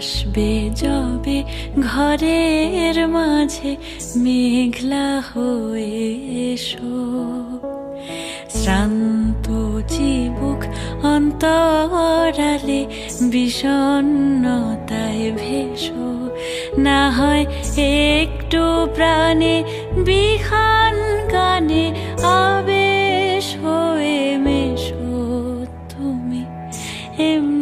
আসবে যবে ঘরের মাঝে মেঘলা হয়ে এসো, শ্রান্ত চিবুক অন্তরালে বিষণ্ণতায় ভেসো, না হয় একটু প্রাণে বিহান গানে আবেশ হয়ে মেশো তুমি এমনি